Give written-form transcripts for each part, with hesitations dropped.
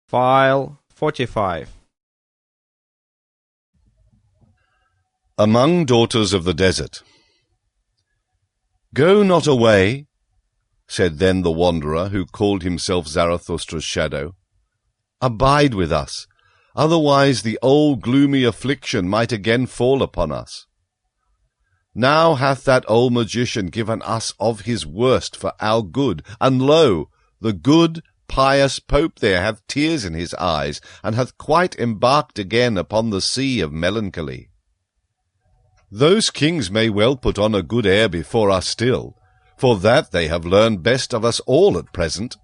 File 45. Among daughters of the desert. Go not away, said then the wanderer who called himself Zarathustra's shadow. Abide with us, otherwise the old gloomy affliction might again fall upon us. Now hath that old magician given us of his worst for our good, and lo, the good, pious Pope there hath tears in his eyes, and hath quite embarked again upon the sea of melancholy. Those kings may well put on a good air before us still, for that they have learned best of us all at present.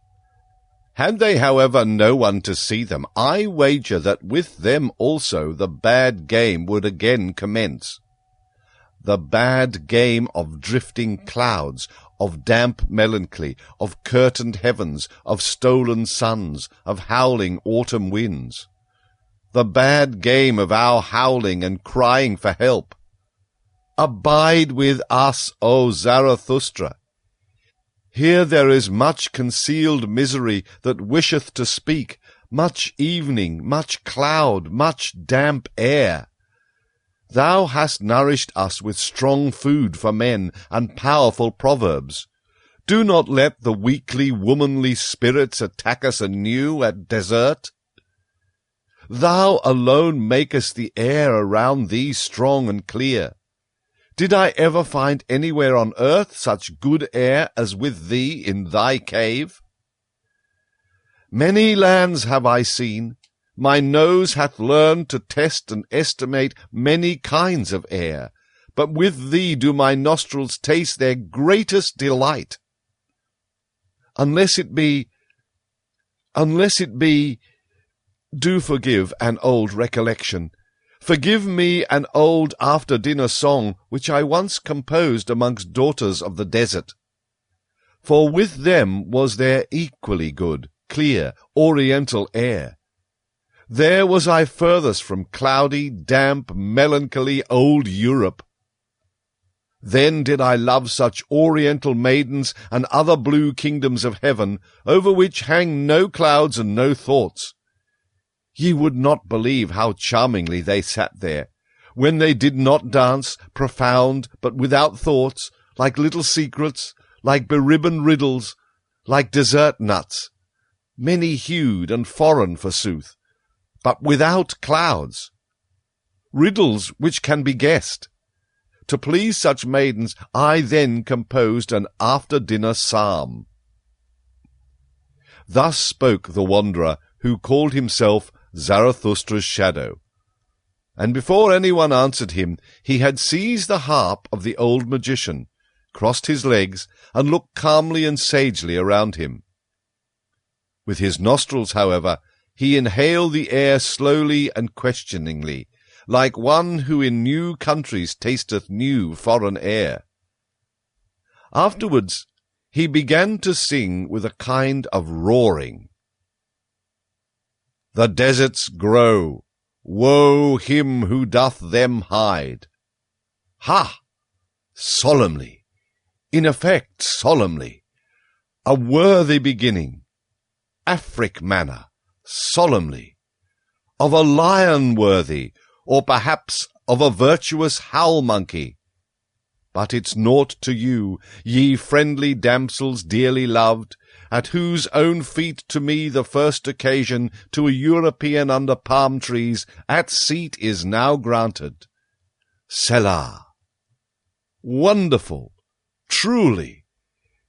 Had they, however, no one to see them, I wager that with them also the bad game would again commence. The bad game of drifting clouds, of damp melancholy, of curtained heavens, of stolen suns, of howling autumn winds. The bad game of our howling and crying for help. Abide with us, O Zarathustra. Here there is much concealed misery that wisheth to speak, much evening, much cloud, much damp air. Thou hast nourished us with strong food for men and powerful proverbs. Do not let the weakly, womanly spirits attack us anew at desert. Thou alone makest the air around thee strong and clear. Did I ever find anywhere on earth such good air as with thee in thy cave? Many lands have I seen. My nose hath learned to test and estimate many kinds of air, but with thee do my nostrils taste their greatest delight. Unless it be, do forgive an old recollection. Forgive me an old after-dinner song which I once composed amongst daughters of the desert. For with them was there equally good, clear, oriental air. There was I furthest from cloudy, damp, melancholy old Europe. Then did I love such oriental maidens and other blue kingdoms of heaven, over which hang no clouds and no thoughts. Ye would not believe how charmingly they sat there, when they did not dance, profound, but without thoughts, like little secrets, like beribboned riddles, like dessert nuts, many-hued and foreign forsooth, but without clouds, riddles which can be guessed. To please such maidens, I then composed an after-dinner psalm. Thus spoke the wanderer, who called himself Zarathustra's shadow. And before anyone answered him, he had seized the harp of the old magician, crossed his legs, and looked calmly and sagely around him. With his nostrils, however, he inhaled the air slowly and questioningly, like one who in new countries tasteth new foreign air. Afterwards he began to sing with a kind of roaring. The deserts grow, woe him who doth them hide. Ha! Solemnly, in effect solemnly, a worthy beginning, Afric manner, solemnly, of a lion worthy, or perhaps of a virtuous howl-monkey. But it's naught to you, ye friendly damsels dearly loved, at whose own feet to me the first occasion to a European under palm trees at seat is now granted. Selah! Wonderful! Truly!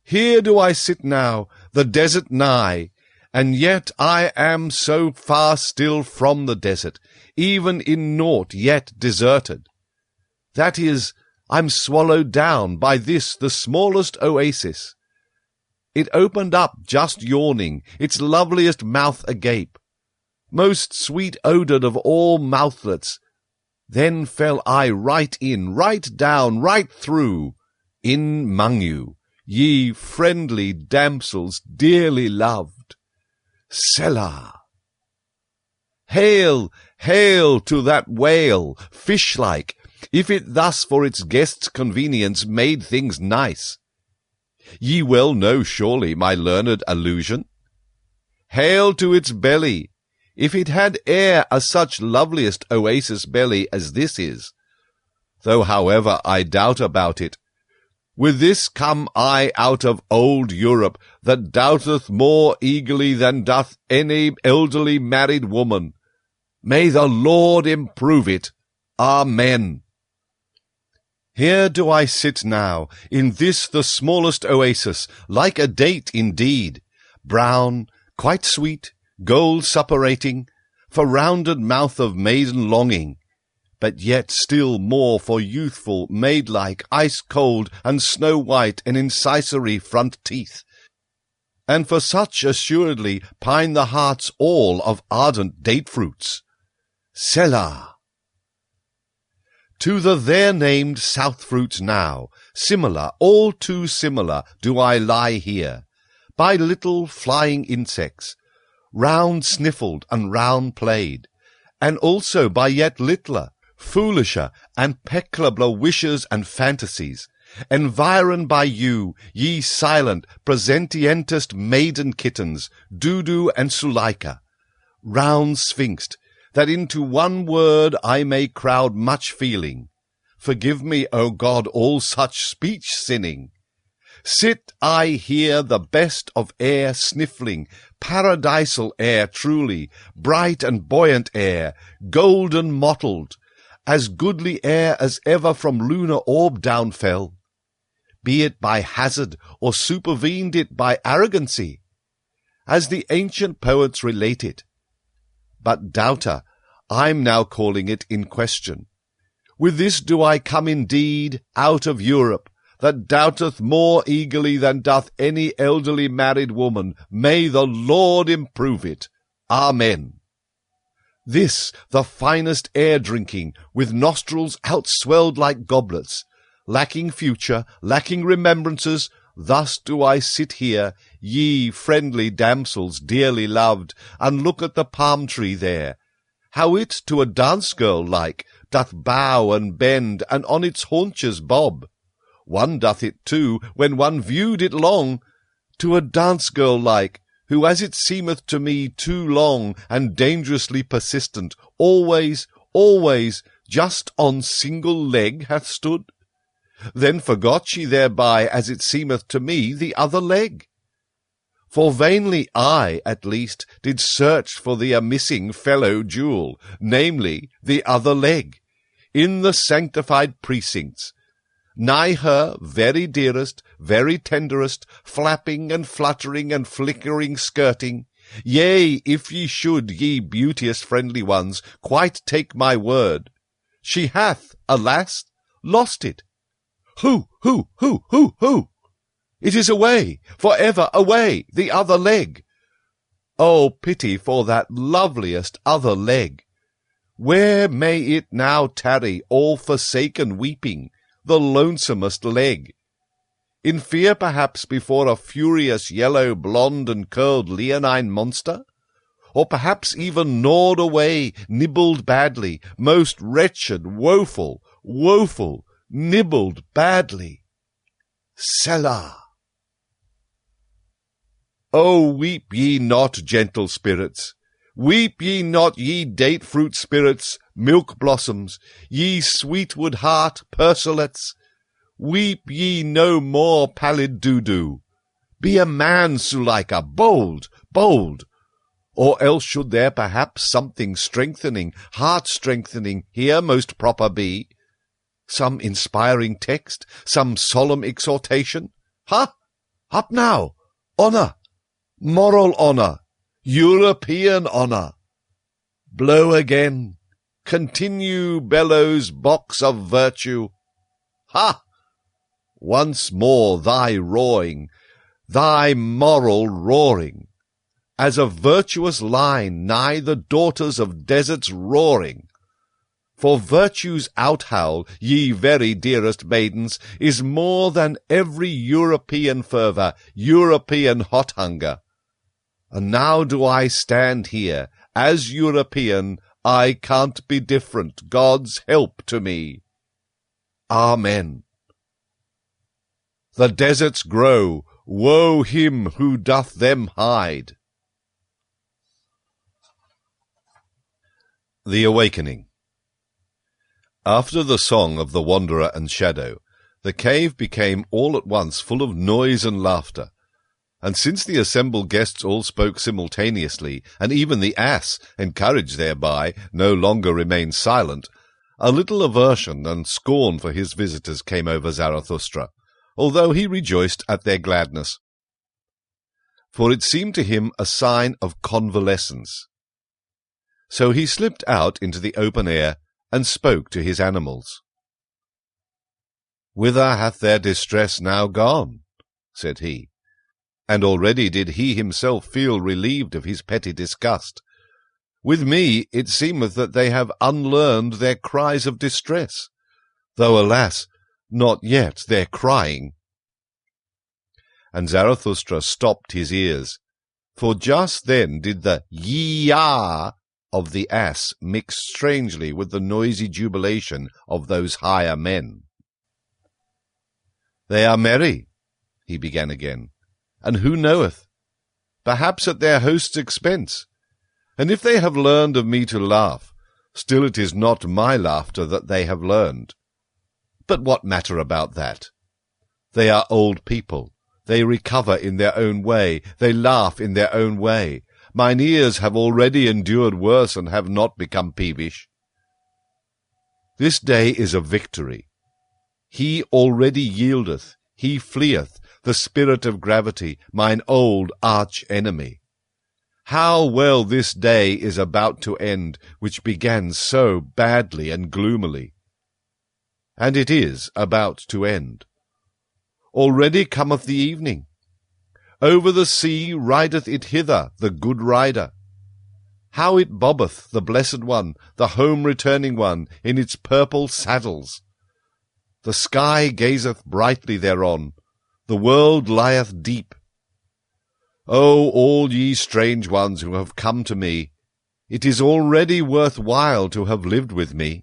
Here do I sit now, the desert nigh, and yet I am so far still from the desert, even in naught yet deserted. That is, I'm swallowed down by this the smallest oasis. It opened up just yawning, its loveliest mouth agape, most sweet-odoured of all mouthlets. Then fell I right in, right down, right through, in 'mong you, ye friendly damsels dearly loved. Selah! Hail, hail to that whale, fish-like, if it thus for its guests' convenience made things nice. Ye well know surely my learned allusion. Hail to its belly, if it had e'er a such loveliest oasis belly as this is, though however I doubt about it, with this come I out of old Europe, that doubteth more eagerly than doth any elderly married woman. May the Lord improve it. Amen. Here do I sit now, in this the smallest oasis, like a date indeed, brown, quite sweet, gold suppurating, for rounded mouth of maiden longing, but yet still more for youthful, maid-like, ice-cold, and snow-white and incisory front teeth, and for such assuredly pine the hearts all of ardent date-fruits. Selah! To the there named south-fruits now, similar, all too similar, do I lie here, by little flying insects, round sniffled and round played, and also by yet littler, foolisher, and peccabler wishes and fantasies, environed by you, ye silent, presentientest maiden kittens, Dudu and Suleika, round sphinxed, that into one word I may crowd much feeling. Forgive me, O God, all such speech-sinning. Sit I here the best of air sniffling, paradisal air truly, bright and buoyant air, golden mottled, as goodly air as ever from lunar orb down fell, be it by hazard or supervened it by arrogancy, as the ancient poets relate it. But doubter, I'm now calling it in question. With this do I come indeed out of Europe, that doubteth more eagerly than doth any elderly married woman. May the Lord improve it. Amen. This, the finest air drinking, with nostrils outswelled like goblets, lacking future, lacking remembrances, thus do I sit here, ye friendly damsels dearly loved, and look at the palm tree there, how it to a dance girl like doth bow and bend, and on its haunches bob. One doth it too, when one viewed it long, to a dance girl like, who as it seemeth to me too long and dangerously persistent, always, just on single leg hath stood. Then forgot she thereby, as it seemeth to me, the other leg. For vainly I, at least, did search for the a-missing fellow jewel, namely, the other leg, in the sanctified precincts, nigh her very dearest, very tenderest, flapping and fluttering and flickering skirting. Yea, if ye should, ye beauteous friendly ones, quite take my word, she hath, alas, lost it. Who? It is away, for ever away, the other leg. Oh, pity for that loveliest other leg. Where may it now tarry, all forsaken weeping, the lonesomest leg? In fear perhaps before a furious yellow, blonde and curled leonine monster? Or perhaps even gnawed away, nibbled badly, most wretched, woeful, nibbled badly. Selah! Oh, weep ye not, gentle spirits, weep ye not, ye date-fruit spirits, milk-blossoms, ye sweetwood heart purselates, weep ye no more, pallid Dudu. Be a man, Suleika, bold, or else should there perhaps something strengthening, heart-strengthening here most proper be? Some inspiring text, some solemn exhortation? Ha! Up now! Honour! Moral honour! European honour! Blow again! Continue, bellows, box of virtue! Ha! Once more thy roaring, thy moral roaring, as a virtuous line nigh the daughters of deserts roaring. For virtue's outhowl, ye very dearest maidens, is more than every European fervour, European hot hunger. And now do I stand here, as European, I can't be different, God's help to me. Amen. The deserts grow, woe him who doth them hide. The Awakening. After the song of the Wanderer and Shadow, the cave became all at once full of noise and laughter, and since the assembled guests all spoke simultaneously, and even the ass, encouraged thereby, no longer remained silent, a little aversion and scorn for his visitors came over Zarathustra, although he rejoiced at their gladness. For it seemed to him a sign of convalescence. So he slipped out into the open air and spoke to his animals. "Whither hath their distress now gone?" said he. And already did he himself feel relieved of his petty disgust. "With me it seemeth that they have unlearned their cries of distress, though, alas, not yet their crying." And Zarathustra stopped his ears, for just then did the yee-yah of the ass mix strangely with the noisy jubilation of those higher men. "They are merry," he began again, "and who knoweth? Perhaps at their host's expense. And if they have learned of me to laugh, still it is not my laughter that they have learned. But what matter about that? They are old people. They recover in their own way. They laugh in their own way. Mine ears have already endured worse and have not become peevish. This day is a victory. He already yieldeth, he fleeth, the spirit of gravity, mine old arch-enemy. How well this day is about to end, which began so badly and gloomily. And it is about to end. Already cometh the evening. Over the sea rideth it hither, the good rider. How it bobbeth, the blessed one, the home-returning one, in its purple saddles! The sky gazeth brightly thereon, the world lieth deep. O all ye strange ones who have come to me, it is already worth while to have lived with me.